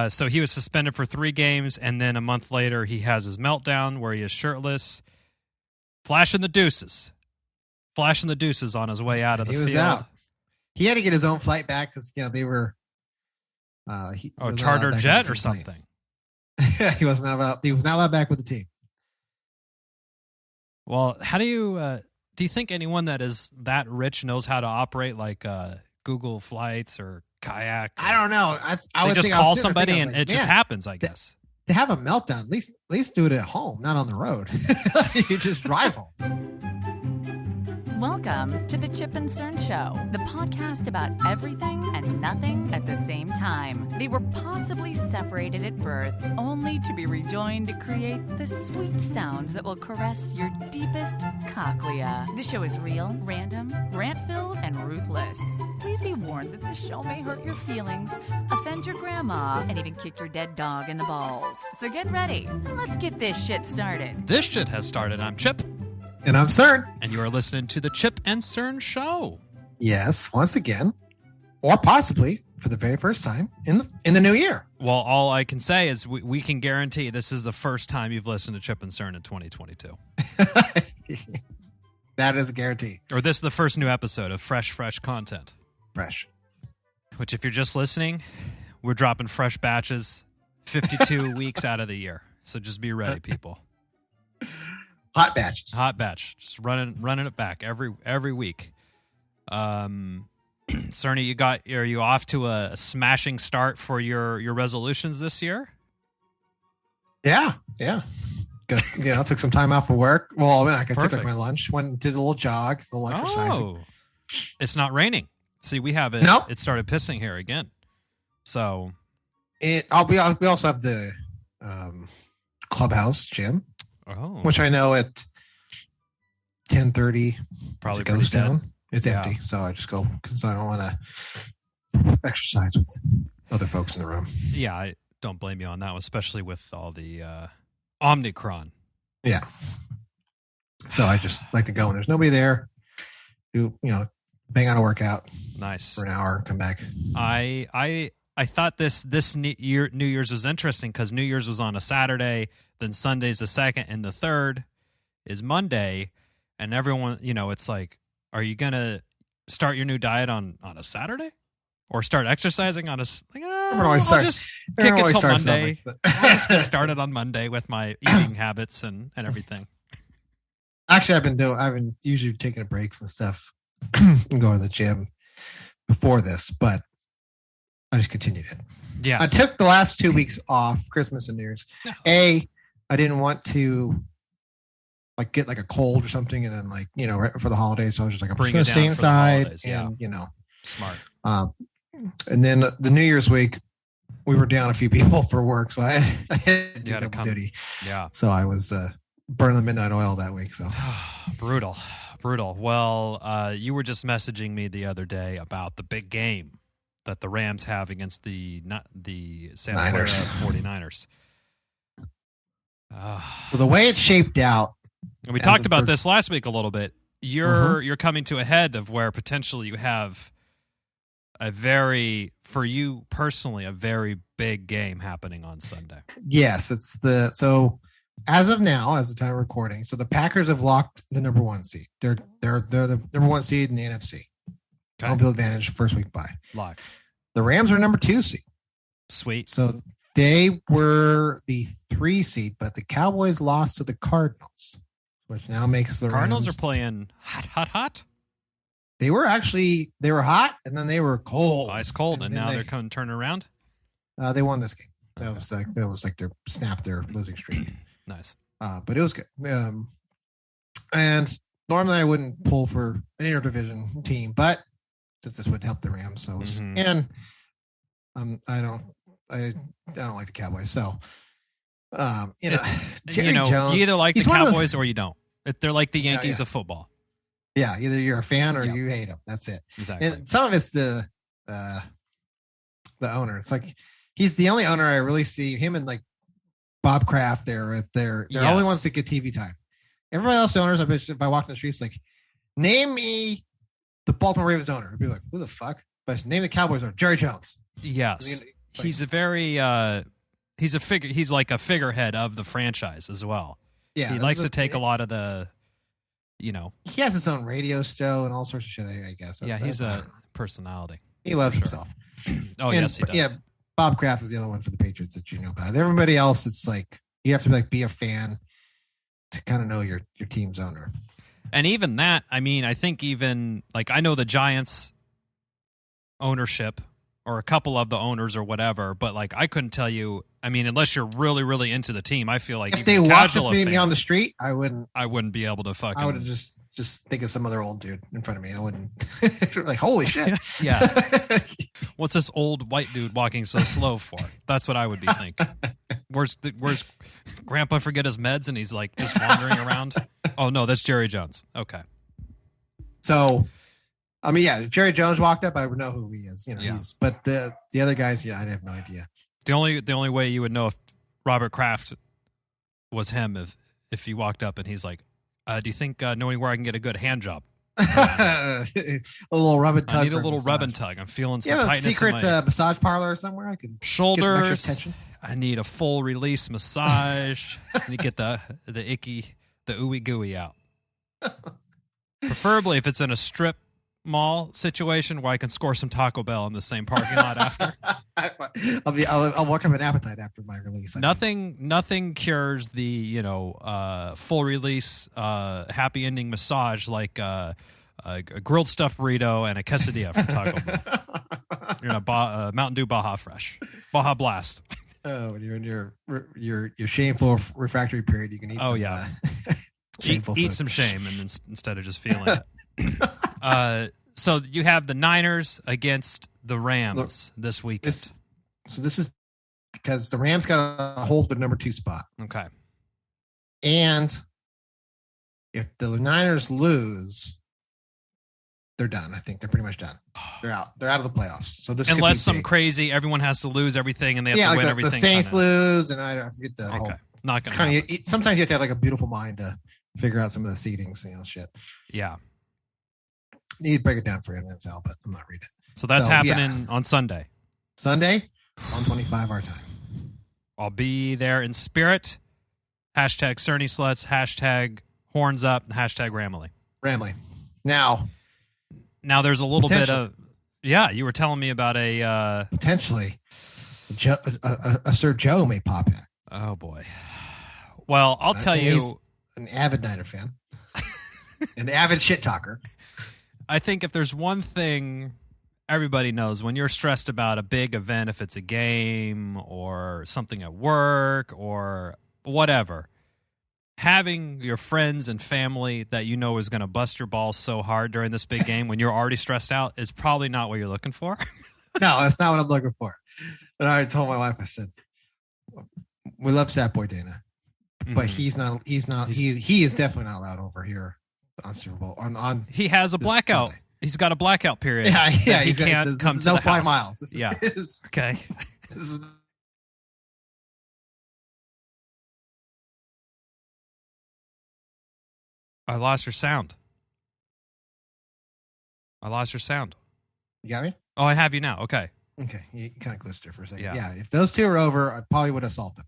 So he was suspended for 3 games, and then a month later he has his meltdown where he is shirtless, flashing the deuces on his way out of the field. He was out. He had to get his own flight back because they were. Charter jet or something. He was not allowed back with the team. Well, how do you think anyone that is that rich knows how to operate like Google Flights or Kayak? I don't know. I would just think call somebody and it just happens, I guess. To have a meltdown, at least do it at home, not on the road. You just drive home. Welcome to the Chip and Cern Show, the podcast about everything and nothing at the same time. They were possibly separated at birth, only to be rejoined to create the sweet sounds that will caress your deepest cochlea. The show is real, random, rant-filled, and ruthless. Please be warned that the show may hurt your feelings, offend your grandma, and even kick your dead dog in the balls. So get ready, and let's get this shit started. This shit has started. I'm Chip. And I'm Cern. And you are listening to the Chip and Cern Show. Yes, once again, or possibly for the very first time in the new year. Well, all I can say is we can guarantee this is the first time you've listened to Chip and Cern in 2022. That is a guarantee. Or this is the first new episode of fresh content. Fresh. Which, if you're just listening, we're dropping fresh batches 52 weeks out of the year. So just be ready, people. Hot batch, just running it back every week. Cerny, are you off to a smashing start for your resolutions this year? Yeah. Good. I took some time off for work. Well, I took my lunch, went and did a little jog, a little exercising. Oh, it's not raining. See, we have it. Nope. It started pissing here again. So, we also have the clubhouse gym. Oh. Which I know at 10:30 probably goes down. Dead. It's empty, so I just go because I don't want to exercise with other folks in the room. Yeah, I don't blame you on that one, especially with all the Omicron. Yeah. So I just like to go when there's nobody there. Bang out a workout. Nice for an hour. Come back. I thought this New Year's was interesting because New Year's was on a Saturday, then Sunday's the 2nd, and the 3rd is Monday. And everyone, it's like, are you going to start your new diet on a Saturday? Or start exercising on just kick it till Monday. I'll just get started on Monday with my eating habits and everything. Actually, I've been usually taking breaks and stuff and going to the gym before this, but I just continued it. Yeah. I took the last 2 weeks off, Christmas and New Year's. No. I didn't want to get a cold or something, and then right before the holidays, so I was just like, I'm just going to stay inside and smart. And then the New Year's week, we were down a few people for work, so I had to do double duty. Yeah. So I was burning the midnight oil that week. So brutal. Well, you were just messaging me the other day about the big game that the Rams have against the Santa Clara 49ers. So the way it's shaped out, and we talked about this last week a little bit. You're coming to a head of where potentially you have for you personally, a very big game happening on Sunday. Yes, so as of now, as the time of recording, so the Packers have locked the number 1 seed. They're the number 1 seed in the NFC. Home field advantage first week bye. Locked. The Rams are number 2 seed. Sweet. So they were the 3 seed, but the Cowboys lost to the Cardinals, which now makes the Cardinals Rams are playing hot. They were hot, and then they were cold. Ice cold, and now they're turning around. They won this game. That was like their losing streak. Nice. But it was good. And normally I wouldn't pull for an interdivision team, but since this would help the Rams, so and I don't like the Cowboys, so Jerry Jones, you either like the Cowboys or you don't. They're like the Yankees of football. Yeah, either you're a fan or you hate them. That's it. Exactly. And some of it's the owner. It's like he's the only owner I really see. Him and Bob Kraft, they're the only ones that get TV time. Everybody else, the owners, if I walked in the streets, name me the Baltimore Ravens owner. I'd be like, who the fuck? But name the Cowboys owner, Jerry Jones. Yes. he's a very he's a figure. He's like a figurehead of the franchise as well. Yeah, he likes to take a lot of the, you know. He has his own radio show and all sorts of shit. I guess. He's a personality. He loves himself. Yes, he does. Yeah, Bob Kraft is the other one for the Patriots that you know about. Everybody else, it's like you have to like be a fan to kind of know your team's owner. And even that, I mean, I think even like I know the Giants ownership or a couple of the owners or whatever, but like I couldn't tell you. I mean, unless you're really, really into the team, I feel like if they walked up to me on the street, I wouldn't be able to fucking. I would have just think of some other old dude in front of me. I wouldn't like, holy shit. Yeah. What's this old white dude walking so slow for? That's what I would be thinking. Where's Grandpa forget his meds and he's like just wandering around? Oh no, that's Jerry Jones. Okay. So, I mean, yeah, if Jerry Jones walked up, I would know who he is. You know, but the other guys, I have no idea. The only way you would know if Robert Kraft was him if he walked up and he's like, do you think knowing where I can get a good hand job? A little rub and tug. I need a little rub and tug. I'm feeling some tightness. A secret massage parlor somewhere I can shoulders. Get some extra tension. I need a full release massage. I need to get the icky, the ooey gooey out. Preferably if it's in a strip mall situation where I can score some Taco Bell in the same parking lot after. I'll work up an appetite after my release. Nothing cures the full release happy ending massage like a grilled stuffed burrito and a quesadilla from Taco Bell. You're in a Mountain Dew Baja Fresh, Baja Blast. Oh, when you're in your shameful refractory period, you can eat. Oh eat some shame, and then instead of just feeling it. So you have the Niners against the Rams this weekend. This is because the Rams got a hold of the number 2 spot. Okay. And if the Niners lose, they're done. I think they're pretty much done. They're out. They're out of the playoffs. So this unless some crazy everyone has to lose everything and they have to win everything. The Saints lose, and I forget the whole. Not gonna happen. Sometimes you have to have like a beautiful mind to figure out some of the seedings, shit. Yeah. Need to break it down for you in the NFL, but I'm not reading it. So that's happening on Sunday. Sunday, 1:25 our time. I'll be there in spirit. Hashtag Cerny Sluts. Hashtag Horns Up. Hashtag Ramley. Now there's a little bit of you were telling me about a potentially a Sir Joe may pop in. Oh boy. Well, I'll tell you, he's an avid Niner fan, an avid shit talker. I think if there's one thing everybody knows when you're stressed about a big event, if it's a game or something at work or whatever, having your friends and family that you know is going to bust your balls so hard during this big game when you're already stressed out is probably not what you're looking for. No, that's not what I'm looking for. And I told my wife, I said, we love Sat Boy Dana, but he is definitely not allowed over here on Super Bowl. He has a blackout. Sunday. He's got a blackout period. Yeah. He can't come to the house. No miles. Okay. I lost your sound. You got me? Oh, I have you now. Okay. Okay. You kind of glitched there for a second. Yeah. If those two are over, I probably would assault them.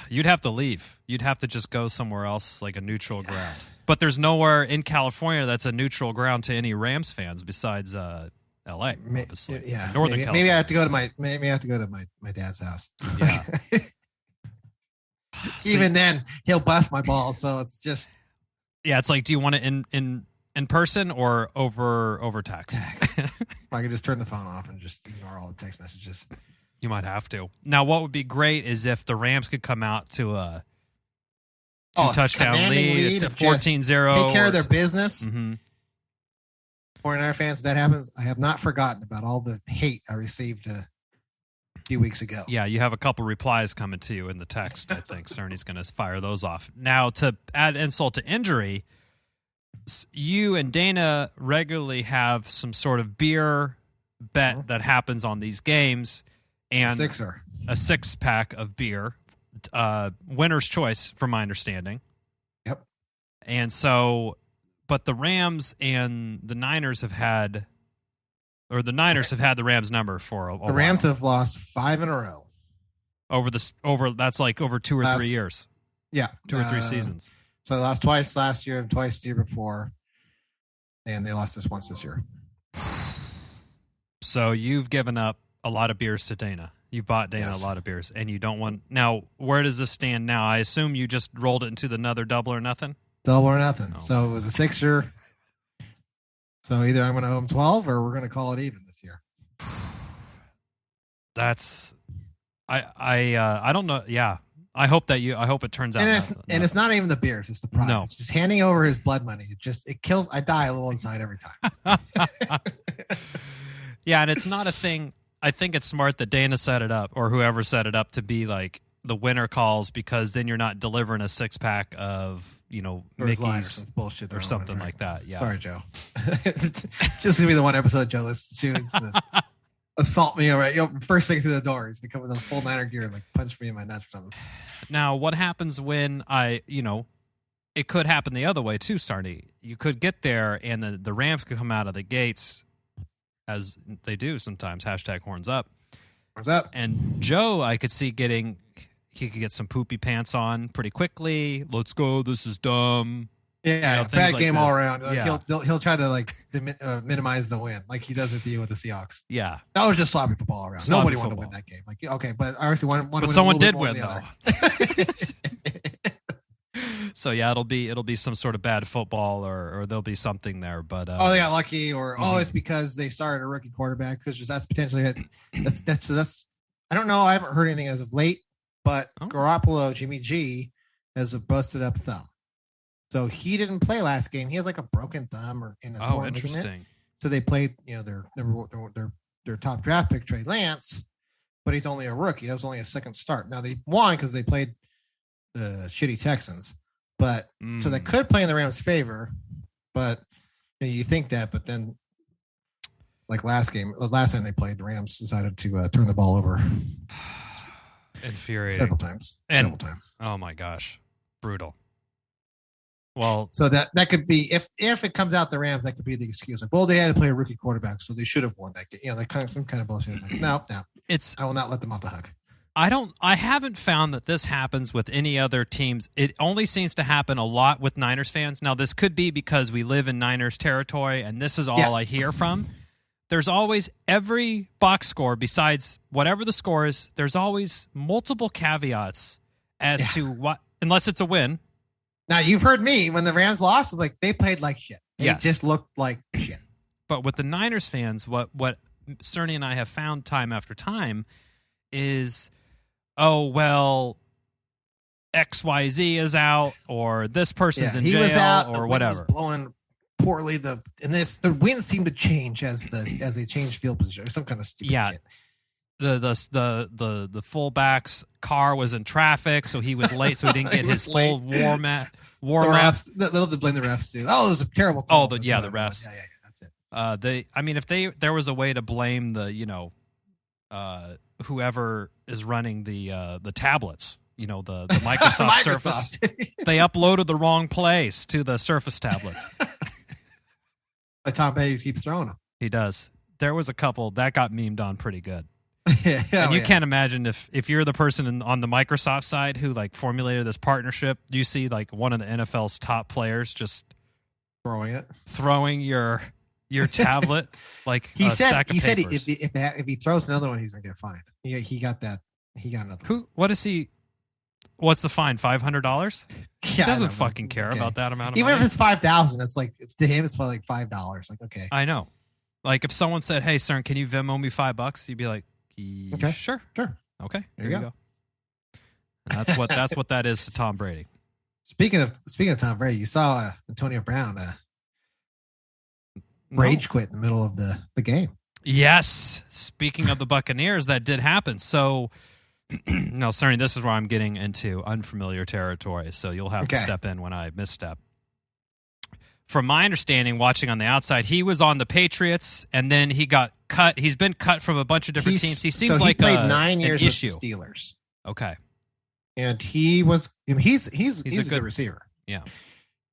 You'd have to leave. You'd have to just go somewhere else, like a neutral ground. But there's nowhere in California that's a neutral ground to any Rams fans besides L.A. Obviously. Yeah, Northern California. Maybe I have to go to my dad's house. Yeah. Even then, he'll bust my balls. So it's just. Yeah, it's like, do you want it in person or over text? I could just turn the phone off and just ignore all the text messages. You might have to. Now, what would be great is if the Rams could come out to a touchdown lead to 14-0. Take care of their business. Mm-hmm. 49er fans, if that happens, I have not forgotten about all the hate I received a few weeks ago. Yeah, you have a couple replies coming to you in the text. I think Cerny's going to fire those off. Now, to add insult to injury, you and Dana regularly have some sort of beer bet that happens on these games. And a 6-pack of beer, winner's choice, from my understanding. Yep. And so, but the Rams and the Niners have had or the Niners have had the Rams number for a while. The Rams have lost 5 in a row. That's like over 2 or 3 years. Yeah. 2 or 3 seasons. So they lost twice last year and twice the year before. And they lost this once this year. So you've given up a lot of beers to Dana. You bought Dana a lot of beers, and you don't want... Now, where does this stand now? I assume you just rolled it into another double or nothing? Double or nothing. Oh. So it was a 6-year. So either I'm going to owe him 12 or we're going to call it even this year. That's... I don't know. Yeah. I hope it turns out. And it's not even the beers. It's the prize. No. It's just handing over his blood money. It kills. I die a little inside every time. Yeah. And it's not a thing. I think it's smart that Dana set it up, or whoever set it up, to be like the winner calls, because then you're not delivering a 6-pack of, Mickey's or some bullshit or something like that. Yeah. Sorry, Joe. It's just gonna be the one episode Joe listens to. He's gonna assault me already. First thing through the door, he's gonna come with a full Niner gear and like punch me in my nuts or something. Now, what happens when it could happen the other way too, Sarny. You could get there and the Rams could come out of the gates, as they do sometimes, #horns up. Horns up. And Joe, I could see he could get some poopy pants on pretty quickly. Let's go. This is dumb. Yeah, bad game all around. Like, yeah. He'll try to minimize the win, like he does at the with the Seahawks. Yeah, that was just sloppy football all around. Nobody wanted to win that game. Like, okay, but obviously one. But someone did win though. So yeah, it'll be some sort of bad football, or there'll be something there. But they got lucky, or it's because they started a rookie quarterback, because that's potentially it. That's I don't know. I haven't heard anything as of late, but Garoppolo, Jimmy G, has a busted up thumb. So he didn't play last game. He has like a broken thumb or in a torn ligament. So they played, their top draft pick, Trey Lance, but he's only a rookie. That was only a second start. Now they won because they played the shitty Texans, but so they could play in the Rams' favor. But you think that, but then like last time they played, the Rams decided to turn the ball over. Infuriating. Several times. Oh my gosh, brutal. Well, so that could be if it comes out the Rams, that could be the excuse. Like, well, they had to play a rookie quarterback, so they should have won that game. That kind of some kind of bullshit. Like, no. I will not let them off the hook. I haven't found that this happens with any other teams. It only seems to happen a lot with Niners fans. Now, this could be because we live in Niners territory, and this is all I hear from. There's always, every box score, besides whatever the score is, there's always multiple caveats as to what, unless it's a win. Now, you've heard me, when the Rams lost, it was like they played like shit. They just looked like shit. But with the Niners fans, what Cerny and I have found time after time is, XYZ is out, or this person's in jail, was out, or whatever. Was blowing poorly. The winds seem to change as they change field position, or some kind of stupid shit. The fullback's car was in traffic, so he was late, so he didn't get his full warm up. The refs, they love to blame the refs too. Oh, it was a terrible call. The refs. Yeah, that's it. If there was a way to blame the whoever is running the tablets, the Microsoft Surface, they uploaded the wrong place to the Surface tablets. But Tom Brady keeps throwing them. He does. There was a couple that got memed on pretty good. And you can't imagine if you're the person on the Microsoft side who formulated this partnership, you see one of the NFL's top players just throwing your tablet he said if he throws another one, he's gonna get fined. He got that. He got another. What's the fine? $500? He doesn't fucking care about that amount of money. Even if it's $5,000, it's to him it's probably $5. Okay. I know. If someone said, "Hey, Cern, can you Venmo me $5?" You'd be like, okay. Sure. Okay, there you go. And that's what that is to Tom Brady. Speaking of Tom Brady, you saw Antonio Brown rage quit in the middle of the game. Yes. Speaking of the Buccaneers, that did happen. So, no, Cerny, this is where I'm getting into unfamiliar territory. So you'll have to step in when I misstep. From my understanding, watching on the outside, he was on the Patriots, and then he got cut. He's been cut from a bunch of different teams. He seems he played 9 years with the Steelers. Okay, and he's a good receiver. Yeah,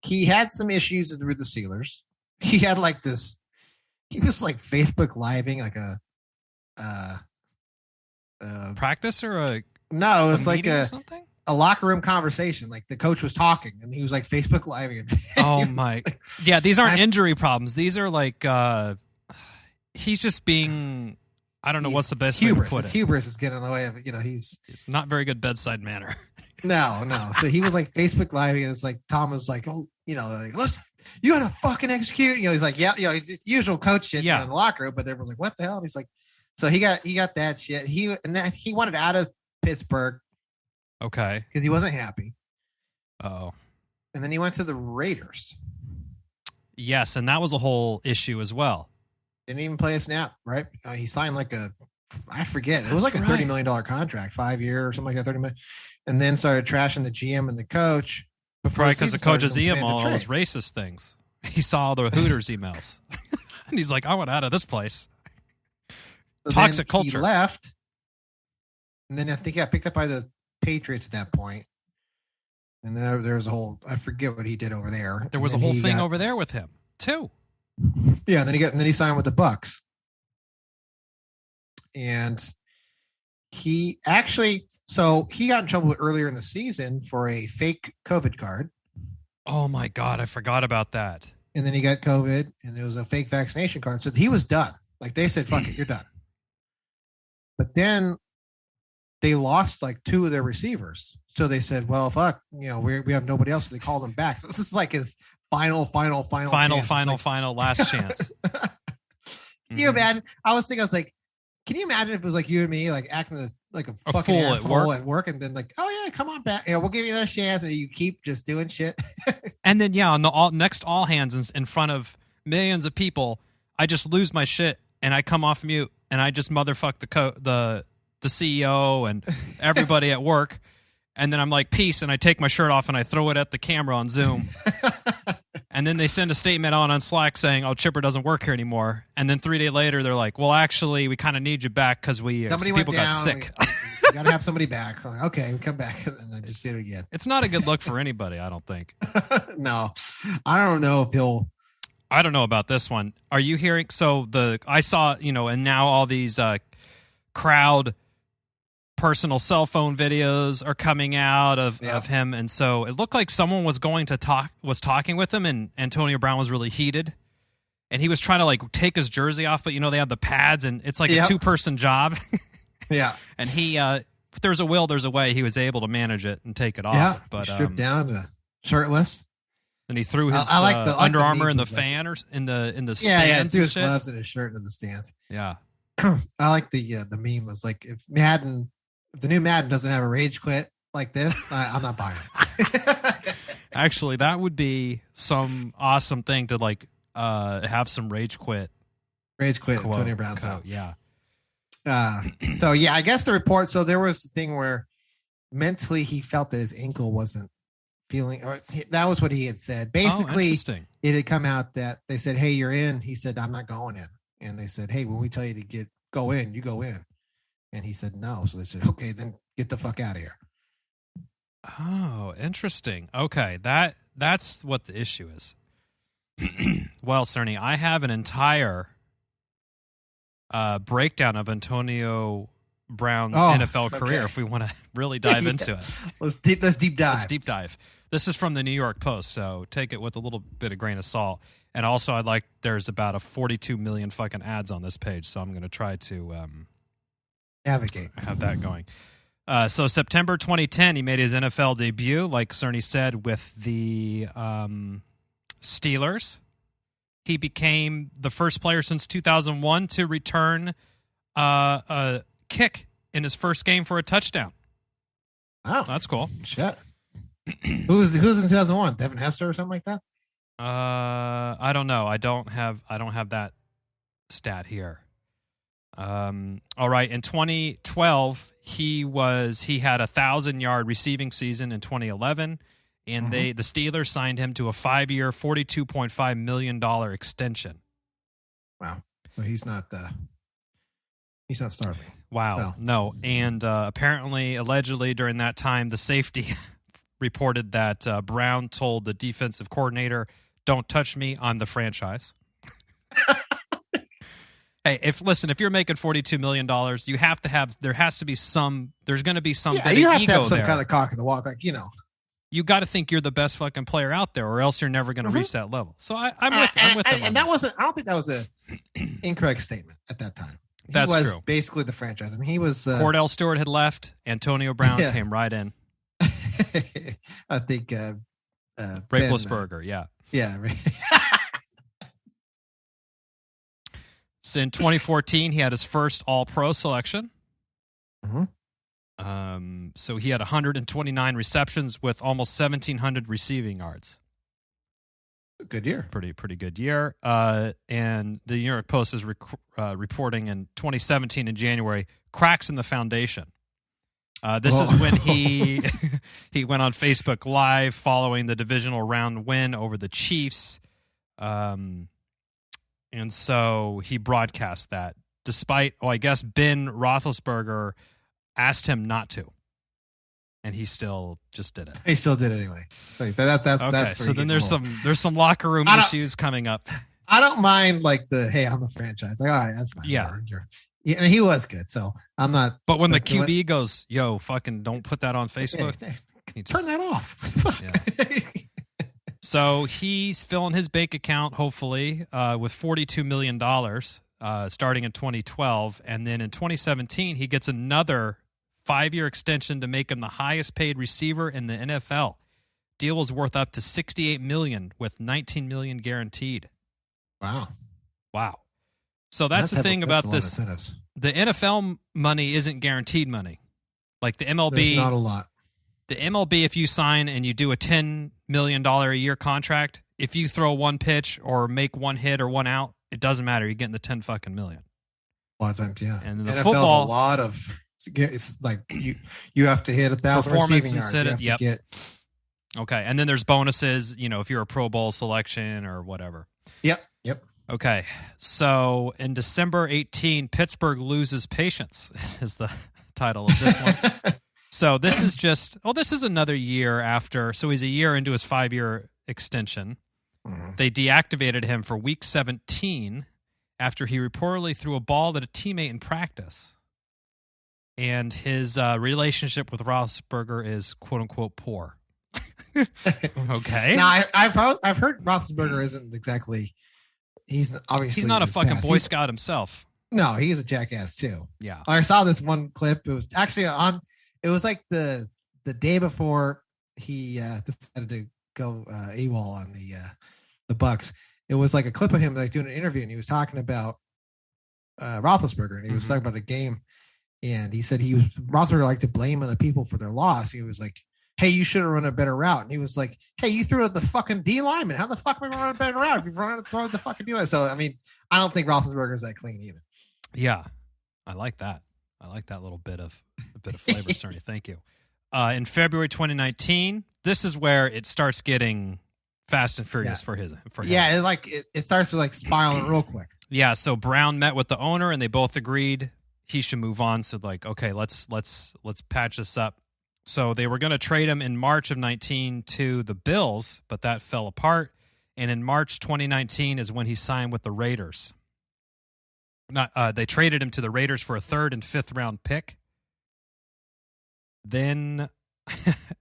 he had some issues with the Steelers. He had this he was like Facebook living like a practice or a no, it was like something? A locker room conversation. Like the coach was talking and he was like Facebook living. Oh my, like, yeah. These aren't injury problems. These are like he's just being. I don't know what's the best way to put it. Hubris is getting in the way of he's not very good bedside manner. No. So he was like Facebook living, and it's like Tom was like, oh, like, listen, you gotta fucking execute. He's like, yeah, he's usual coach shit in the locker room, but everyone's like, what the hell? And he's like, so he got that shit. He wanted out of Pittsburgh. Okay. Because he wasn't happy. Oh. And then he went to the Raiders. Yes, and that was a whole issue as well. Didn't even play a snap, right? He signed like I forget. It was like a $30 million contract, 5 year or something like that, $30 million. And then started trashing the GM and the coach. Because the coach's email all those racist things. He saw the Hooters emails. And he's like, I want out of this place. So toxic culture. He left. And then I think he got picked up by the Patriots at that point. And then there was a whole, I forget what he did over there. There was a whole thing over there with him too. Yeah, and then he signed with the Bucks. And he actually, he got in trouble earlier in the season for a fake COVID card. Oh my God, I forgot about that. And then he got COVID and there was a fake vaccination card. So he was done. Like they said, fuck it, you're done. But then they lost like two of their receivers. So they said, well, fuck, we have nobody else. So they called him back. So this is like his final last chance. Can you imagine? I was like, can you imagine if it was like you and me, like acting like a fucking fool asshole at work, and then like, oh yeah, come on back. Yeah, we'll give you another chance, and you keep just doing shit. And then on the next all hands in front of millions of people, I just lose my shit and I come off mute and I just motherfuck the CEO and everybody at work. And then I'm like, peace. And I take my shirt off and I throw it at the camera on Zoom. And then they send a statement on Slack saying, oh, Chipper doesn't work here anymore. And then 3 days later, they're like, well, actually, we kind of need you back because people got sick. We got to have somebody back. Like, okay, we come back. And I just did it again. It's not a good look for anybody, I don't think. No. I don't know if he'll. I don't know about this one. Are you hearing? So I saw, and now all these crowd personal cell phone videos are coming out of him, and so it looked like someone was talking with him, and Antonio Brown was really heated, and he was trying to like take his jersey off, but they have the pads, and it's like a 2-person job. Yeah, and he if there's a will, there's a way. He was able to manage it and take it off. Yeah, but stripped down, shirtless. And he threw his Under Armour in the fan or in the stands. Yeah, he threw his gloves and his shirt into the stands. Yeah, I like the meme was like, if the new Madden doesn't have a rage quit like this, I'm not buying it. Actually, that would be some awesome thing to like have some rage quit. Rage quit, Antonio Brown's out. Yeah. So yeah, I guess the report. So there was the thing where mentally he felt that his ankle wasn't feeling, or that was what he had said. Basically, it had come out that they said, "Hey, you're in." He said, "I'm not going in," and they said, "Hey, when we tell you to go in, you go in." And he said no. So they said, okay, then get the fuck out of here. Oh, interesting. Okay, that's what the issue is. Well, Cerny, I have an entire breakdown of Antonio Brown's NFL career if we want to really dive into it. Let's deep dive. Let's deep dive. This is from the New York Post, so take it with a little bit of grain of salt. And also, there's about a 42 million fucking ads on this page, so I'm going to try to navigate. Have that going. So September 2010, he made his NFL debut, like Cerny said, with the Steelers. He became the first player since 2001 to return a kick in his first game for a touchdown. Wow, that's cool. Shit. Who's in 2001? Devin Hester or something like that? I don't know. I don't have that stat here. All right. In 2012, he had 1,000-yard receiving season in 2011, and the Steelers signed him to a 5-year, $42.5 million extension. Wow. So he's not starving. Wow. No. And allegedly during that time, the safety reported that Brown told the defensive coordinator, "Don't touch me, I'm the franchise." Hey, if you're making $42 million, you have to have. There's going to be some. Yeah, bit you of have ego to have some there. kind of cock in the walk, You got to think you're the best fucking player out there, or else you're never going to reach that level. So I'm with them. And that wasn't. I don't think that was a incorrect statement at that time. That's he was true. Basically, the franchise. I mean, he was. Cordell Stewart had left. Antonio Brown came right in. I think. Raplesberger, yeah. Yeah. Right. So in 2014, he had his first All-Pro selection. So he had 129 receptions with almost 1,700 receiving yards. Good year. Pretty good year. And the New York Post is reporting in 2017 in January, cracks in the foundation. This is when he went on Facebook Live following the divisional round win over the Chiefs. And so he broadcast that despite, I guess Ben Roethlisberger asked him not to. And he still just did it. He still did it anyway. Like, that's so then there's some locker room issues coming up. I don't mind hey, I'm the franchise. Like, all right, that's fine. Yeah. And he was good, so I'm not. But when the QB goes, yo, fucking don't put that on Facebook. Turn that off. Yeah. So he's filling his bank account, hopefully, with $42 million starting in 2012. And then in 2017, he gets another 5-year extension to make him the highest paid receiver in the NFL. Deal was worth up to $68 million with $19 million guaranteed. Wow. So that's the thing about this. The NFL money isn't guaranteed money. Like the MLB. There's not a lot. The MLB, if you sign and you do a $10 million a year contract, if you throw one pitch or make one hit or one out, it doesn't matter. You're getting the 10 fucking million. A lot of times, yeah. And the NFL's football, a lot of. It's like you have to hit 1,000 receiving yards. You have to get. Okay, and then there's bonuses. If you're a Pro Bowl selection or whatever. Yep. Okay, so in December 18, Pittsburgh loses patience is the title of this one. So this is this is another year after. So he's a year into his 5-year extension. Mm-hmm. They deactivated him for week 17 after he reportedly threw a ball at a teammate in practice. And his relationship with Roethlisberger is "quote unquote" poor. Okay. Now I've heard Roethlisberger isn't exactly. He's not a fucking Boy Scout himself. No, he's a jackass too. Yeah. I saw this one clip. It was actually it was like the day before he decided to go AWOL on the Bucks. It was like a clip of him like doing an interview, and he was talking about Roethlisberger, and he was talking about a game, and he said Roethlisberger liked to blame other people for their loss. He was like, hey, you should have run a better route. And he was like, hey, you threw it at the fucking D lineman. How the fuck am I going to run a better route if you've thrown the fucking D lineman? So, I mean, I don't think Roethlisberger's that clean either. Yeah, I like that. I like that little bit of flavor, Cerny. Thank you. In February 2019, this is where it starts getting fast and furious for him. Yeah, it starts to like spiraling real quick. Yeah, so Brown met with the owner, and they both agreed he should move on. So, okay, let's patch this up. So they were going to trade him in March of 19 to the Bills, but that fell apart. And in March 2019 is when he signed with the Raiders. They traded him to the Raiders for a 3rd and 5th round pick. Then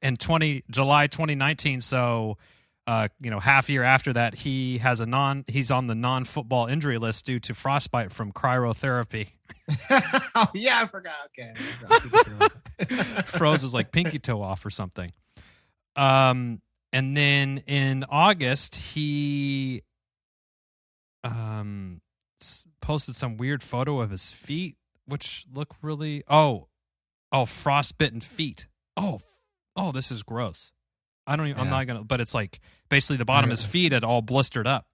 in July 2019, so half a year after that, he's on the non-football injury list due to frostbite from cryotherapy. Oh yeah, I forgot. Okay. Froze his like pinky toe off or something. And then in August, he posted some weird photo of his feet, which look really frostbitten feet. Oh, this is gross. I'm not gonna. But it's like basically the bottom of his feet had all blistered up.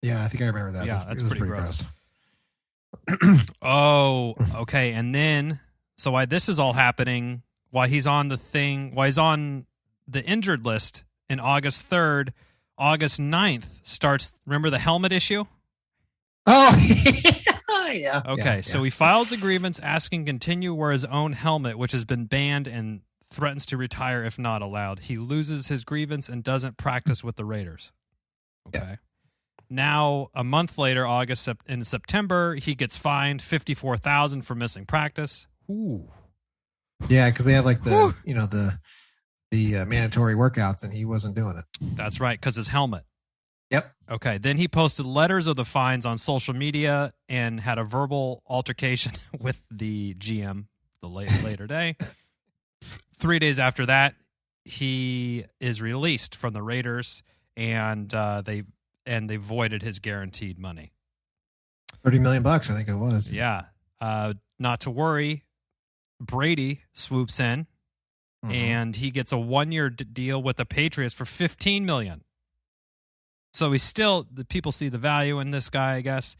Yeah, I think I remember that. Yeah, that's pretty gross. Oh, okay. And then, so why this is all happening, while he's on the injured list in August 3rd, August 9th starts, remember the helmet issue? Oh, yeah. Okay, so he files a grievance asking to continue to wear his own helmet, which has been banned, and threatens to retire if not allowed. He loses his grievance and doesn't practice with the Raiders. Okay. Now, a month later, in September, he gets fined $54,000 for missing practice. Ooh. Yeah, because they have like the the mandatory workouts, and he wasn't doing it. That's right, because his helmet. Yep. Okay. Then he posted letters of the fines on social media and had a verbal altercation with the GM the later day. 3 days after that, he is released from the Raiders, and they voided his guaranteed money. $30 million, I think it was. Yeah. Not to worry, Brady swoops in, and he gets a 1-year deal with the Patriots for $15 million. So the people see the value in this guy, I guess.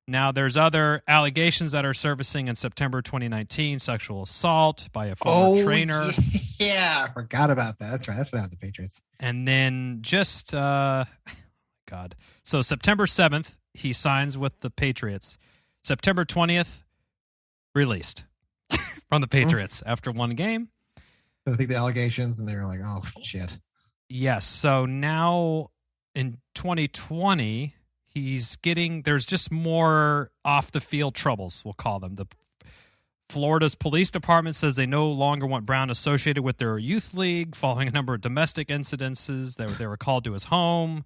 Now, there's other allegations that are surfacing in September 2019, sexual assault by a former trainer. Yeah, I forgot about that. That's right. That's what happened to the Patriots. And then so September 7th, he signs with the Patriots. September 20th, released from the Patriots after one game. I think the allegations, and they were like, oh, shit. Yes. So now in 2020, there's just more off the field troubles, we'll call them. Florida's police department says they no longer want Brown associated with their youth league following a number of domestic incidences. They were called to his home.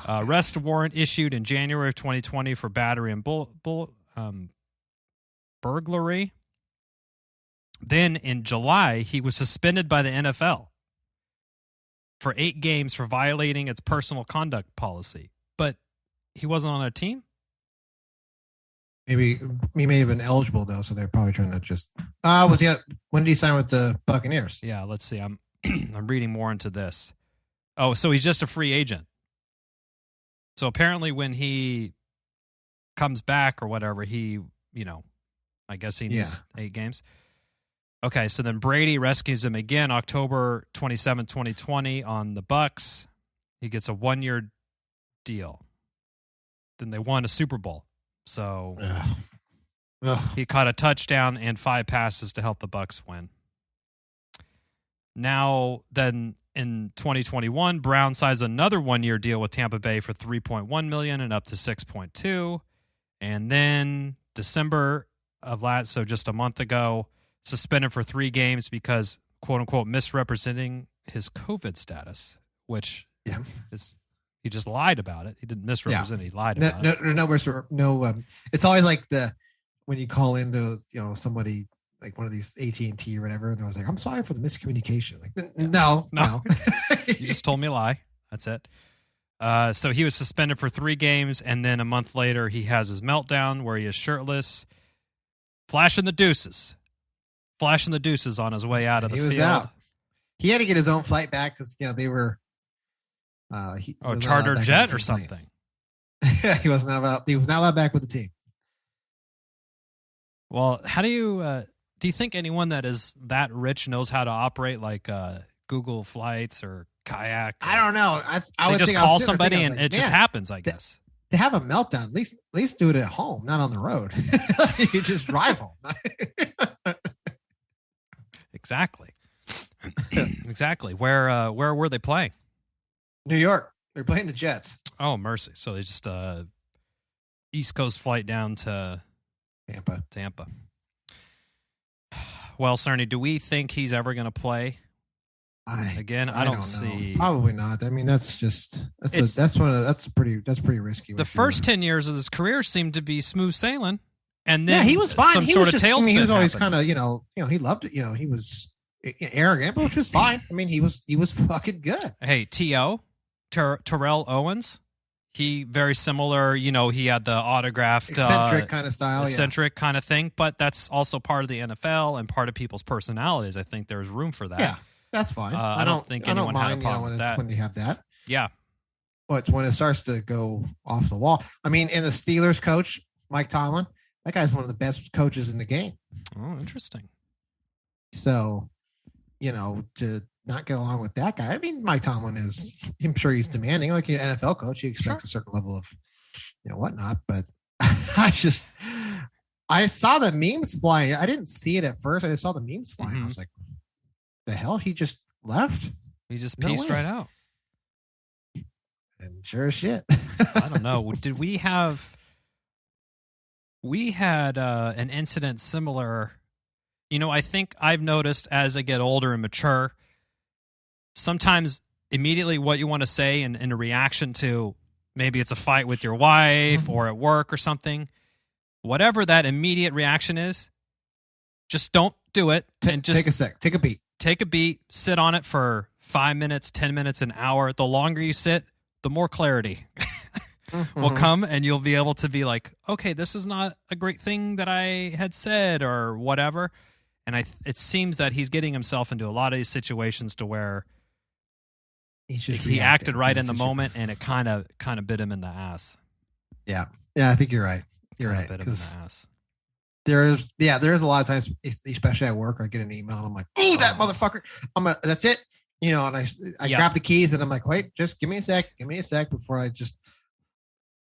Arrest warrant issued in January of 2020 for battery and burglary. Then in July, he was suspended by the NFL for 8 games for violating its personal conduct policy. But he wasn't on a team? Maybe he may have been eligible, though, so they're probably trying to just... when did he sign with the Buccaneers? Yeah, let's see. I'm reading more into this. Oh, so he's just a free agent. So apparently when he comes back or whatever, I guess he needs 8 games. Okay, so then Brady rescues him again October 27, 2020 on the Bucs. He gets a 1-year deal. Then they won a Super Bowl. So he caught a touchdown and 5 passes to help the Bucs win. Now, then in 2021, Brown signs another 1-year deal with Tampa Bay for $3.1 million and up to $6.2. And then December of so just a month ago, suspended for 3 games because, quote unquote, misrepresenting his COVID status, which is, he just lied about it. He didn't misrepresent it. He lied about it. It's always like when you call into, somebody like one of these AT&T or whatever, and I was like, I'm sorry for the miscommunication. Like, no. You just told me a lie. That's it. So he was suspended for 3 games, and then a month later, he has his meltdown where he is shirtless, flashing the deuces on his way out of the field. He was out. He had to get his own flight back because they were charter jet or something. He was not allowed back with the team. Well, how do you think anyone that is that rich knows how to operate like Google Flights or Kayak? I don't know. I would just call somebody and it just happens, I guess. To have a meltdown, at least do it at home, not on the road. You just drive home. Exactly. Exactly. Where were they playing? New York. They're playing the Jets. Oh, mercy. So they just East Coast flight down to Tampa. Well, Cerny, do we think he's ever going to play again? I don't see. Probably not. I mean, that's pretty risky. The first 10 years of his career seemed to be smooth sailing, and then he was fine. Some sort of tailspin. He was always kind of, he loved it. He was arrogant, but which was fine. I mean, he was fucking good. Hey, Terrell Owens. He very similar, he had the autographed eccentric kind of style, kind of thing, but that's also part of the NFL and part of people's personalities. I think there's room for that. Yeah, that's fine. I don't think anyone had a problem with that. When they have that. Yeah. But it's when it starts to go off the wall. I mean, in the Steelers coach, Mike Tomlin, that guy's one of the best coaches in the game. Oh, interesting. So, to not get along with that guy. I mean, Mike Tomlin I'm sure he's demanding, like an NFL coach. He expects a certain level of, whatnot. But I saw the memes flying. I didn't see it at first. I just saw the memes flying. Mm-hmm. I was like, the hell? He just left? He just pieced right out. And sure as shit. I don't know. Did we have? We had an incident similar. I think I've noticed as I get older and mature, sometimes immediately what you want to say in a reaction to maybe it's a fight with your wife or at work or something, whatever that immediate reaction is, just don't do it. And just take a sec. Take a beat. Take a beat. Sit on it for 5 minutes, 10 minutes, an hour. The longer you sit, the more clarity will come, and you'll be able to be like, okay, this is not a great thing that I had said or whatever. And it seems that he's getting himself into a lot of these situations to where he acted right in the moment, and it kind of bit him in the ass. Yeah, I think you're right. You're right. Bit him in the ass. There is a lot of times, especially at work, I get an email and I'm like, "Oh, that motherfucker!" That's it. And I grab the keys and I'm like, "Wait, just give me a sec before I just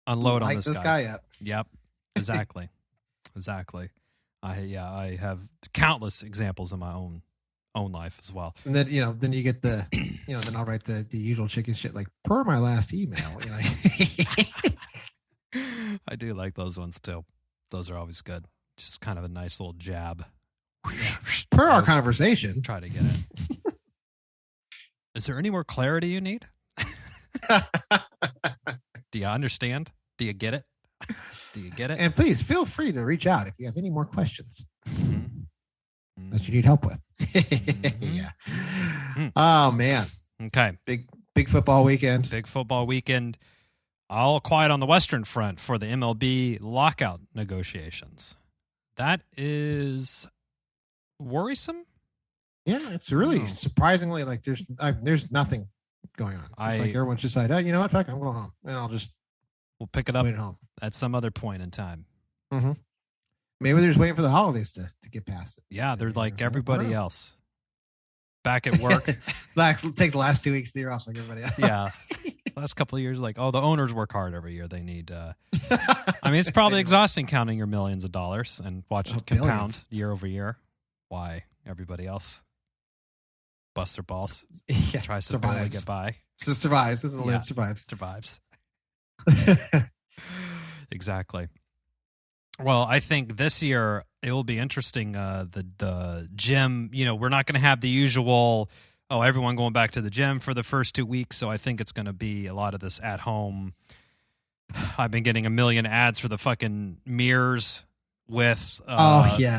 unload on this guy up." Yep, exactly. I have countless examples in my own life as well. And then then you get the then I'll write the usual chicken shit like per my last email. I do like those ones too. Those are always good. Just kind of a nice little jab. Per our conversation. Try to get it. Is there any more clarity you need? Do you understand? Do you get it? And please feel free to reach out if you have any more questions that you need help with. Yeah. Oh man. Okay. Big football weekend. Big football weekend. All quiet on the Western Front for the MLB lockout negotiations. That is worrisome. Yeah, it's really surprisingly like there's nothing going on. It's like everyone's just like, oh, you know what? Fuck, I'm going home, and we'll pick it up at home at some other point in time. Mm-hmm. Maybe they're just waiting for the holidays to get past it. Yeah, they're like everybody else. Back at work. Take the last 2 weeks of the year off like everybody else. Yeah. Last couple of years, like, the owners work hard every year. They need, it's probably exhausting counting your millions of dollars and watching it compound year over year. Why everybody else busts their balls, tries to barely get by. Just survives. Doesn't live, survives. Survives. Exactly. Well, I think this year it will be interesting. The gym, we're not going to have the usual, everyone going back to the gym for the first 2 weeks. So I think it's going to be a lot of this at home. I've been getting a million ads for the fucking mirrors with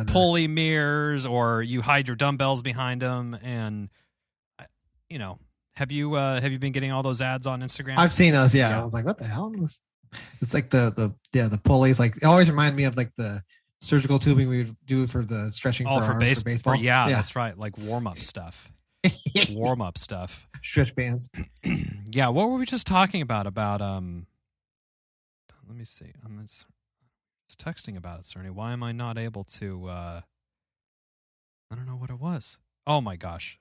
pulley mirrors, or you hide your dumbbells behind them. And, have you been getting all those ads on Instagram? I've seen those. Yeah. I was like, what the hell? It's like the pulleys. Like, it always reminded me of like the surgical tubing we would do for the stretching for arms for baseball. Yeah, that's right. Like warm-up stuff. Stretch bands. Yeah, what were we just talking about let me see. I was texting about it, Cerny. Why am I not able to I don't know what it was. Oh my gosh.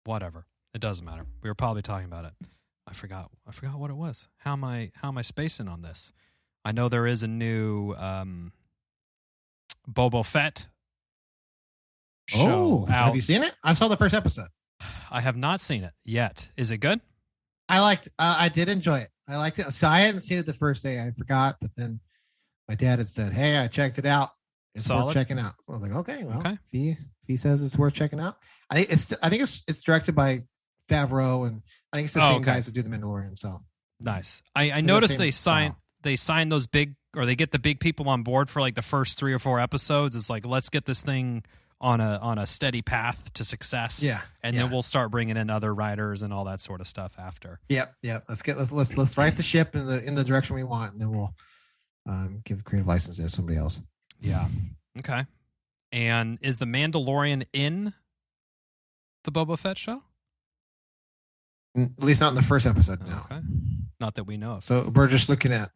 Whatever. It doesn't matter. We were probably talking about it. I forgot what it was. How am I spacing on this? I know there is a new Boba Fett show out. Have you seen it? I saw the first episode. I have not seen it yet. Is it good? I did enjoy it. I liked it. So I hadn't seen it the first day. I forgot, but then my dad had said, "Hey, I checked it out. It's worth checking out." I was like, "Okay, well, if he says it's worth checking out." I think it's directed by Favreau, and I think it's the same guys that do The Mandalorian. So nice. I noticed they sign those big, or they get the big people on board for like the first 3 or 4 episodes. It's like, let's get this thing on a steady path to success. Yeah, and then we'll start bringing in other writers and all that sort of stuff after. Yep. Let's write the ship in the direction we want, and then we'll give creative license to somebody else. Yeah. Okay. And is the Mandalorian in the Boba Fett show? At least not in the first episode. No. Okay. Not that we know of. So we're just looking at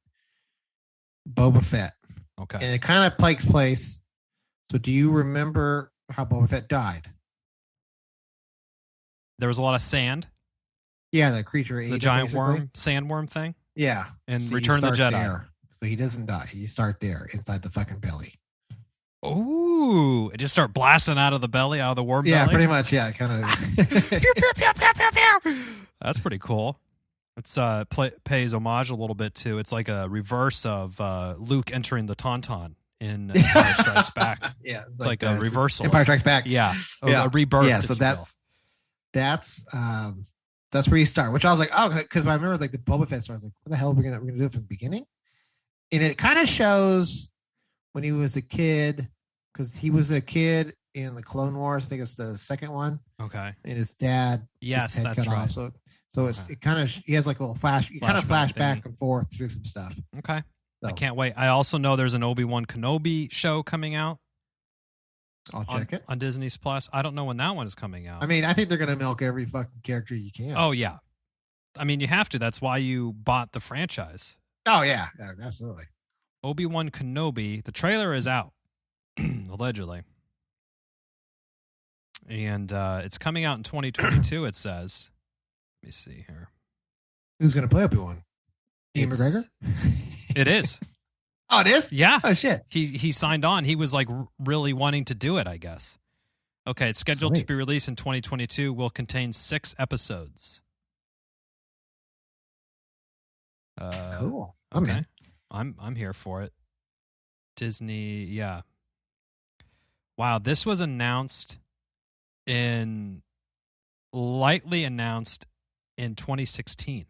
Boba Fett. Okay. And it kind of takes place. So do you remember how Boba Fett died? There was a lot of sand. Yeah, the creature ate the giant worm, sandworm thing. Yeah. And so Return of the Jedi. There. So he doesn't die. You start there inside the fucking belly. Ooh, it just start blasting out of the belly, out of the worm belly? Yeah, pretty much. Yeah, kind of. Pew, pew, pew, pew, pew, pew. That's pretty cool. It's pays homage a little bit to. It's like a reverse of Luke entering the Tauntaun in Empire Strikes Back. Yeah, it's like a reversal. Empire Strikes Back. Yeah, yeah. A rebirth. Yeah, so that's where you start. Which I was like, oh, because I remember like the Boba Fett story. I was like, what the hell are we gonna do it from the beginning? And it kind of shows when he was a kid, because he was a kid in the Clone Wars. I think it's the second one. Okay. And his dad, yes, his head that's cut right. off. So it kind of, he has like a little flash. You kind of flash back and forth through some stuff. Okay. So, I can't wait. I also know there's an Obi-Wan Kenobi show coming out. I'll check it on Disney's Plus. I don't know when that one is coming out. I mean, I think they're going to milk every fucking character you can. Oh yeah. I mean, you have to. That's why you bought the franchise. Oh yeah, absolutely. Obi-Wan Kenobi. The trailer is out, allegedly. And it's coming out in 2022, it says. Let me see here. Who's going to play Obi-Wan? Ian McGregor? It is. Oh, it is? Yeah. Oh, shit. He signed on. He was like really wanting to do it, I guess. Okay, it's scheduled to be released in 2022. Will contain 6 episodes. Cool. Okay. I'm here for it. Disney, yeah. Wow, this was lightly announced in 2016.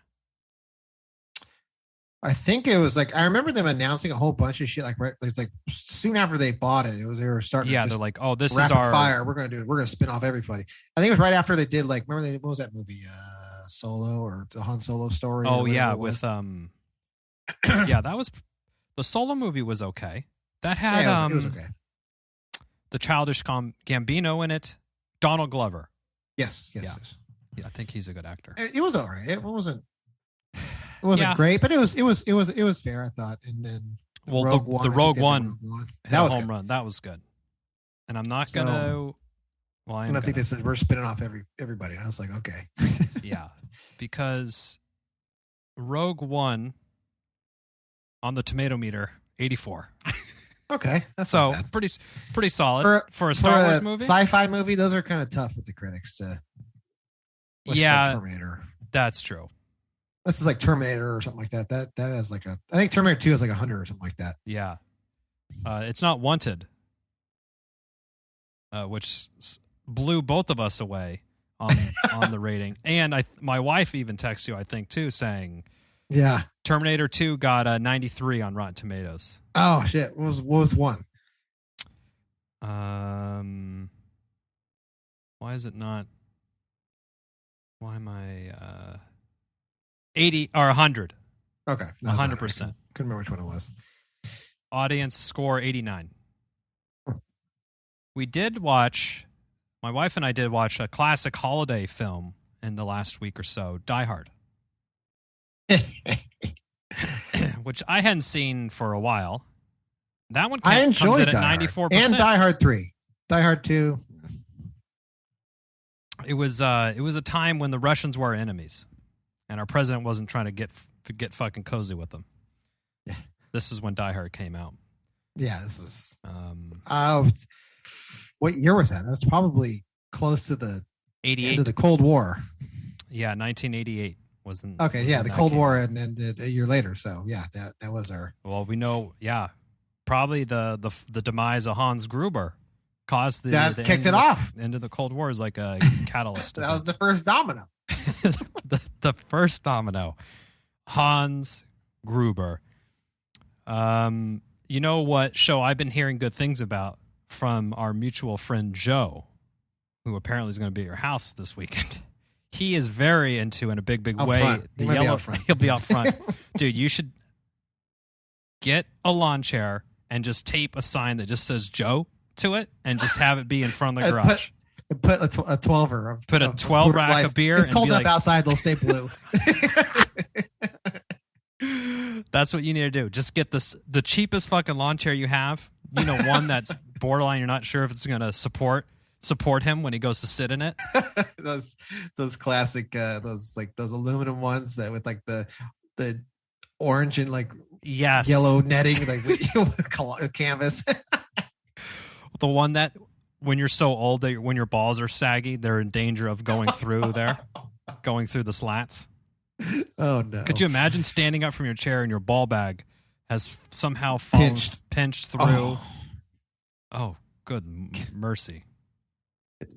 I think it was like, I remember them announcing a whole bunch of shit like right, it's like soon after they bought it. They were starting. Yeah, to they're like, oh, this rapid is our fire. We're gonna spin off everybody. I think it was right after they did like, remember what was that movie? Solo, or the Han Solo story? Oh yeah, with yeah, that was the Solo movie was okay. That had it was okay. The Childish Gambino in it. Donald Glover. Yes. Yeah, I think he's a good actor. It was all right. It wasn't great, but it was fair, I thought. And then the Rogue One that was a home good. run. That was good. And I'm not gonna. Well, I think they said we're spinning off everybody, and I was like, okay. Yeah, because Rogue One on the tomato meter 84. Okay, that's so pretty solid for a Star Wars movie. Sci-fi movie, those are kind of tough with the critics. Yeah, Terminator. That's true. This is like Terminator or something like that. That has like I think Terminator 2 is like 100 or something like that. Yeah, it's not Wanted, which blew both of us away on the rating. And my wife even texted you, I think, too, saying, yeah, Terminator 2 got a 93 on Rotten Tomatoes. Oh shit! What was one? Why is it not? Why am I 80 or 100? Okay, 100%. Couldn't remember which one it was. Audience score 89. My wife and I did watch a classic holiday film in the last week or so, Die Hard. Which I hadn't seen for a while. That one comes in at 94%. And Die Hard 3. Die Hard 2. It was a time when the Russians were our enemies, and our president wasn't trying to get fucking cozy with them. Yeah. This is when Die Hard came out. Yeah, this was. What year was that? That's probably close to the 88 end of the Cold War. Yeah, 1988 was the. Okay, yeah, the Cold War ended a year later. So yeah, that was our. Well, we know. Yeah, probably the demise of Hans Gruber caused the kicked it off. End of the Cold War is like a catalyst. That was the first domino. the first domino, Hans Gruber. You know what show I've been hearing good things about from our mutual friend Joe, who apparently is going to be at your house this weekend. He is very into, in a big way, front. the yellow. He'll be out front. Dude, you should get a lawn chair and just tape a sign that just says Joe to it and just have it be in front of the garage. Put a 12er. Put a 12 rack of beer. It's cold enough like, outside; they'll stay blue. That's what you need to do. Just get the cheapest fucking lawn chair you have. You know, one that's borderline. You're not sure if it's going to support him when he goes to sit in it. those classic those aluminum ones that with like the orange and like yellow netting like with canvas. The one that when you're so old that when your balls are saggy, they're in danger of going through the slats. Oh no! Could you imagine standing up from your chair and your ball bag has somehow fallen, pinched through? Oh, good mercy!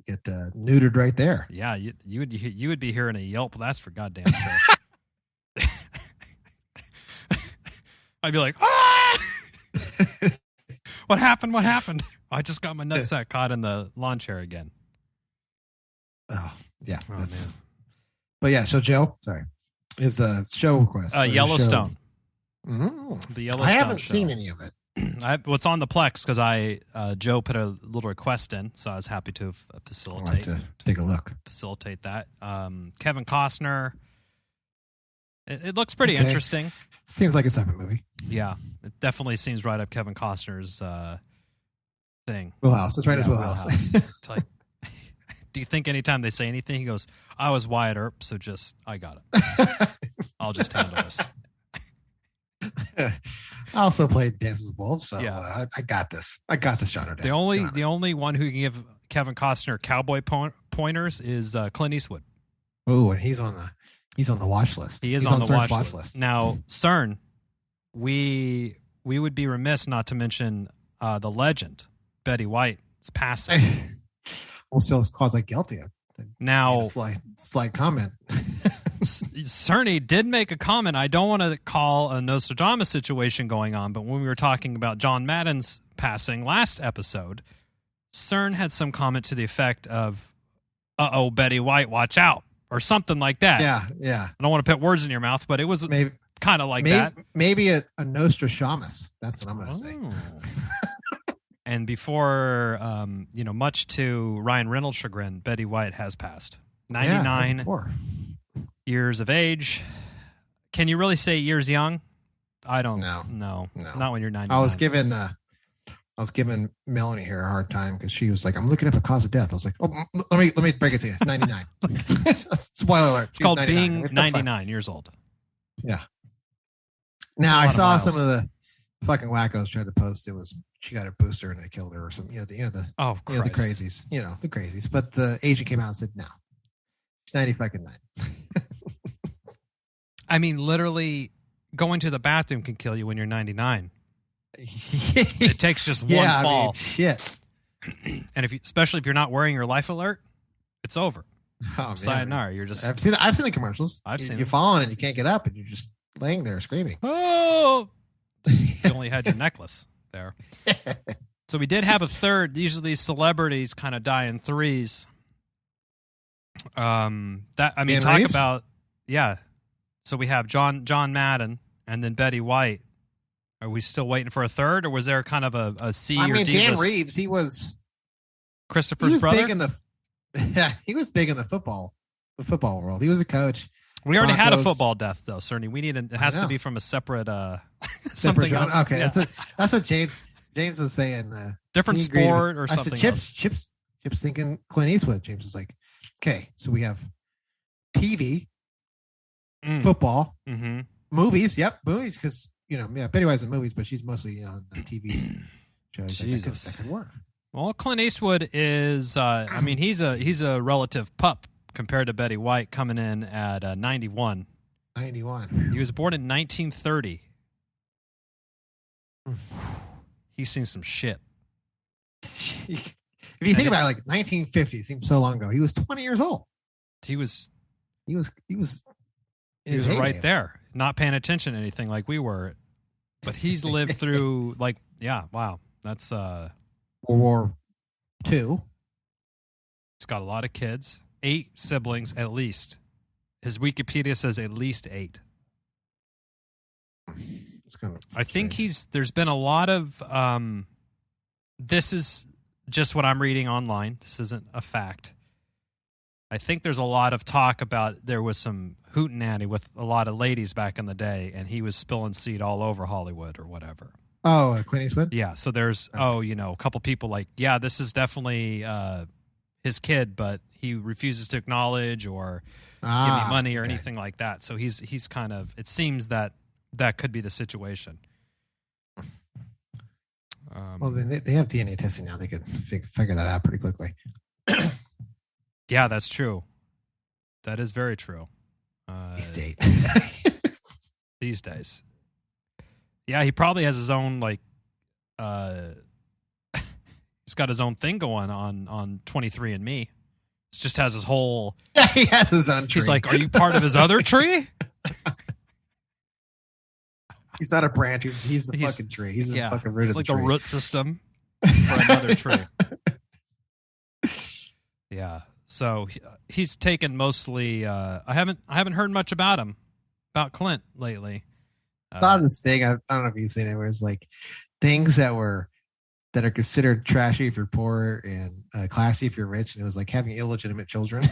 Get neutered right there. Yeah, you would be hearing a yelp. That's for goddamn sure. I'd be like, ah! What happened? What happened? I just got my nutsack caught in the lawn chair again. Oh yeah, oh, that's. Man. But yeah, so Joe, sorry, is a show request. Yellowstone. The Yellowstone. I haven't show. seen any of it. What's on the Plex because Joe put a little request in, so I was happy to facilitate. I'll have to take a look. Facilitate that. Kevin Costner. It looks pretty interesting. Seems like a separate movie. Yeah, it definitely seems right up Kevin Costner's thing. Wheelhouse. It's right as Wheelhouse. It's like, do you think anytime they say anything, he goes, "I was Wyatt Earp, so I got it. I'll just handle this." I also played Dances with Wolves, so yeah. I got this. I got this genre. The only one who can give Kevin Costner cowboy pointers is Clint Eastwood. Oh, and he's on the watch list. He's on the watch list. Now, Cern, we would be remiss not to mention the legend Betty White's passing. We'll still cause like guilty. Now, slight comment. Cerny did make a comment. I don't want to call a Nostradamus situation going on, but when we were talking about John Madden's passing last episode, Cern had some comment to the effect of, "Uh-oh, Betty White, watch out," or something like that. Yeah. I don't want to put words in your mouth, but it was kind of like that. Maybe a Nostradamus. That's what I'm going to say. And before, much to Ryan Reynolds' chagrin, Betty White has passed. 99 years of age. Can you really say years young? I don't know. No. Not when you're 99. I was giving Melanie here a hard time because she was like, "I'm looking up a cause of death." I was like, "Oh, let me break it to you. 99." Spoiler alert. It's called being 99 years old. Yeah. Now I saw some of the fucking wackos tried to post. It was she got her booster and they killed her or something. The crazies. The crazies. But the agent came out and said, "No, she's 99." I mean, literally, going to the bathroom can kill you when you're 99. It takes just one fall. I mean, shit. And especially if you're not wearing your life alert, it's over. Oh, sayonara. You're just. I've seen the commercials. You're falling and you can't get up and you're just laying there screaming. Oh! You only had your necklace there. So we did have a third. Usually these celebrities kind of die in threes. About So we have John Madden and then Betty White. Are we still waiting for a third, or was there kind of a C or D? Dan Reeves, he was Christopher's brother. He was big in the football world. He was a coach. We already had a football death, though, Cerny. It has to be from a separate something else. Okay, yeah. That's what James was saying. Different sport or something. I said, Chips thinking Clint Eastwood. James was like, okay, so we have TV, football, movies. Yep, movies because Betty White's in movies, but she's mostly on TV shows. Jesus, that could work. Well, Clint Eastwood is. He's a relative pup compared to Betty White, coming in at 91. 91. He was born in 1930. He's seen some shit. If you think about it, like 1950, it seems so long ago. He was 20 years old. He was right there, not paying attention to anything like we were. But he's lived through wow. That's World War II. He's got a lot of kids. 8 siblings at least. His Wikipedia says at least 8. It's kind of I think there's been a lot of this is just what I'm reading online. This isn't a fact. I think there's a lot of talk about there was some hootenanny with a lot of ladies back in the day, and he was spilling seed all over Hollywood or whatever. Oh, Clint Eastwood? Yeah, so there's a couple people like, yeah, this is definitely his kid, but he refuses to acknowledge or give me money or anything like that. So he's kind of, it seems that could be the situation. Well, they have DNA testing now. They could figure that out pretty quickly. Yeah, that's true. That is very true. State. These days. Yeah, he probably has his own like. He's got his own thing going on 23andMe. It just has his whole. Yeah, he has his own tree. He's like, "Are you part of his other tree?" He's not a branch. He's the fucking tree. He's the fucking root of the tree. It's like a root system for another tree. Yeah. So he's taken mostly. I haven't heard much about him, about Clint lately. I saw this thing. I don't know if you've seen it. Where it's like things that are considered trashy if you're poor and classy if you're rich, and it was like having illegitimate children.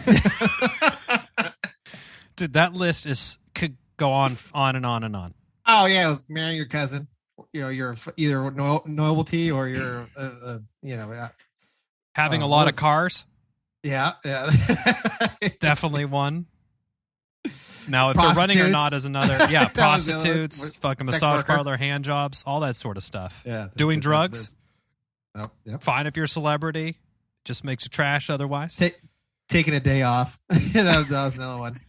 Dude, that list could go on and on and on. Oh yeah, it was marrying your cousin. You know, you're either nobility or you're having a lot of cars. Yeah. Definitely one. Now, if they're running or not is another. Yeah, prostitutes, fucking massage parlor, hand jobs, all that sort of stuff. Yeah. Doing drugs. Oh, yep. Fine if you're a celebrity. Just makes you trash otherwise. Taking a day off. that was another one.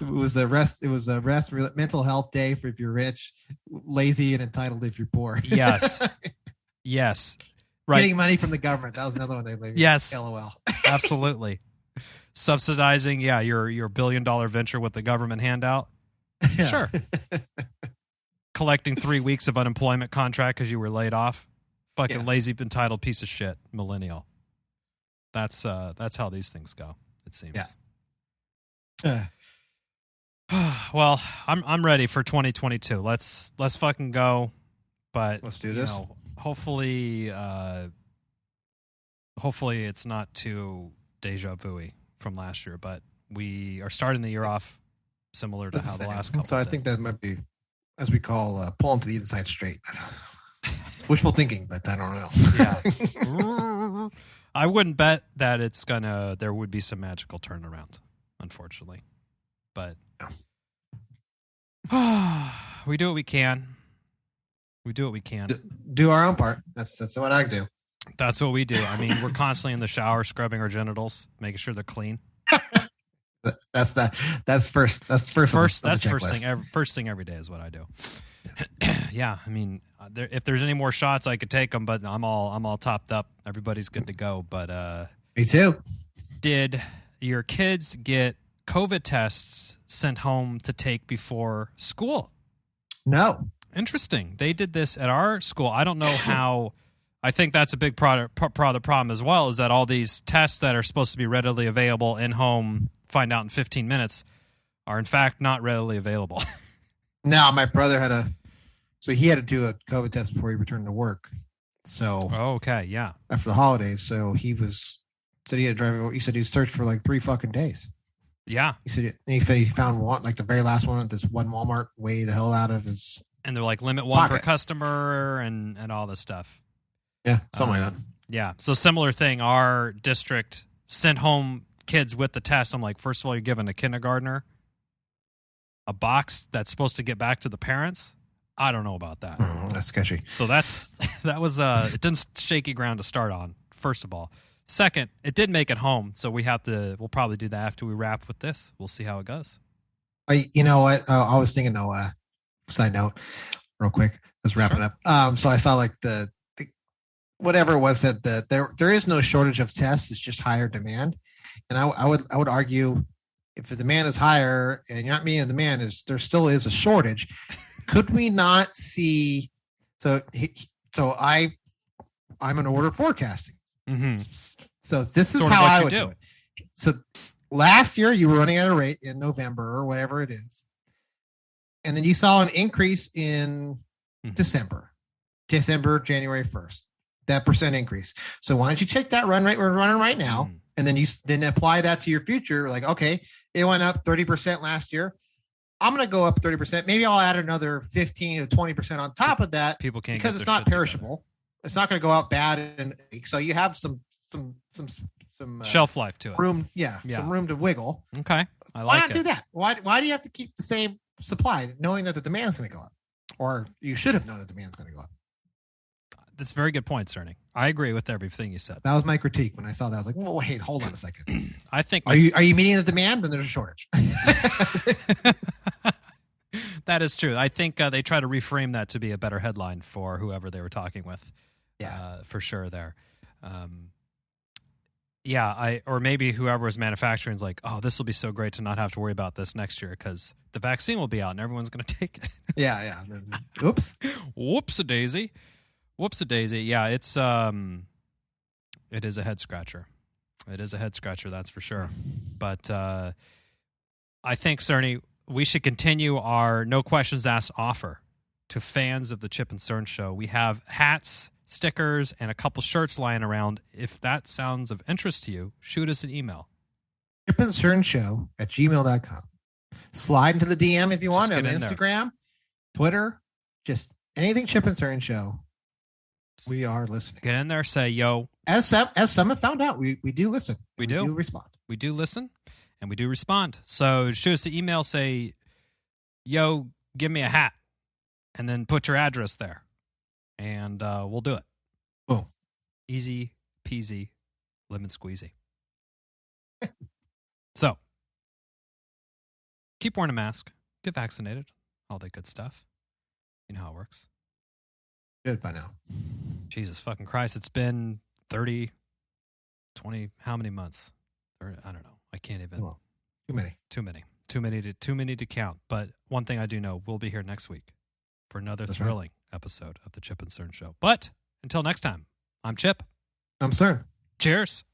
It was a rest mental health day for if you're rich, lazy and entitled if you're poor. Yes. Yes. Right. Getting money from the government. That was another one they labeled. Yes. LOL. Absolutely. Subsidizing, your $1 billion venture with the government handout. Yeah. Sure. Collecting 3 weeks of unemployment contract because you were laid off. Fucking lazy, entitled piece of shit, millennial. That's how these things go. It seems. Yeah. Well, I'm ready for 2022. Let's fucking go. But let's do this. Hopefully it's not too deja vu-y from last year. But we are starting the year off similar to how the last couple. So I think that might be, as we call, pulling to the inside straight. It's wishful thinking, but I don't know. Yeah. I wouldn't bet that there would be some magical turnaround, unfortunately. But we do what we can. We do what we can. Do our own part. That's what I do. That's what we do. I mean, we're constantly in the shower scrubbing our genitals, making sure they're clean. That's first. That's first. That's first thing every day is what I do. Yeah, I mean, if there's any more shots, I could take them, but I'm all topped up. Everybody's good to go. But me too. Did your kids get COVID tests sent home to take before school? No. Interesting. They did this at our school. I don't know how. I think that's a big part of the problem as well, is that all these tests that are supposed to be readily available in home, find out in 15 minutes, are in fact not readily available. No, my brother he had to do a COVID test before he returned to work. So, okay, yeah. After the holidays, so he said he had to drive. He said he searched for like 3 fucking days. Yeah. He said he found one, like the very last one at this one Walmart way the hell out of his. And they're like limit one per customer and all this stuff. Yeah, something like that. Yeah. So similar thing. Our district sent home kids with the test. I'm like, first of all, you're giving a kindergartner a box that's supposed to get back to the parents. I don't know about that. That's sketchy. So that was it didn't shaky ground to start on. First of all, second, it did make it home. So we'll probably do that after we wrap with this. We'll see how it goes. You know what? I was thinking though. Side note, real quick, just wrapping up. So I saw like the whatever it was that there is no shortage of tests. It's just higher demand, and I would argue if the demand is higher and you're not meeting the demand, there still is a shortage. Could we not see? So I'm an order forecasting. Mm-hmm. So this is how I would do it. So last year you were running at a rate in November or whatever it is, and then you saw an increase in December, January 1st, that percent increase. So why don't you take that run rate we're running right now, and then apply that to your future? Like, okay, it went up 30% last year. I'm going to go up 30%. Maybe I'll add another 15 to 20% on top of that. People can't, because it's not perishable. Together. It's not going to go out bad, so you have some shelf life to it. Some room to wiggle. Okay, why not do that? Why do you have to keep the same supply, knowing that the demand's going to go up, or you should have known the demand's going to go up? that's a very good point, Cerny. I agree with everything you said. That was my critique when I saw that. I was like, well, wait, hold on a second. I think are you meeting the demand? Then there's a shortage. That is true. I think they try to reframe that to be a better headline for whoever they were talking with. Yeah, for sure. There. Or maybe whoever was manufacturing is like, oh, this will be so great to not have to worry about this next year because the vaccine will be out and everyone's going to take it. Yeah. Oops. Whoops-a-daisy. Yeah, it is a head scratcher. It is a head scratcher, that's for sure. But I think, Cerny, we should continue our no questions asked offer to fans of the Chip and Cern show. We have hats, stickers, and a couple shirts lying around. If that sounds of interest to you, shoot us an email. chipandcernshow@gmail.com. Slide into the DM if you want on Instagram, Twitter, just anything Chip and Cern show. We are listening. Get in there, say, yo. As some have found out, we do listen. We do respond. We do listen, and we do respond. So shoot us the email, say, yo, give me a hat, and then put your address there, and we'll do it. Boom. Easy peasy, lemon squeezy. So, keep wearing a mask, get vaccinated, all that good stuff. You know how it works. Good by now. Jesus fucking Christ. It's been 30, 20, how many months? I don't know. I can't even. Well, too many. Too many to count. But one thing I do know, we'll be here next week for another thrilling episode of the Chip and Cern Show. But until next time, I'm Chip. I'm Cern. Cheers.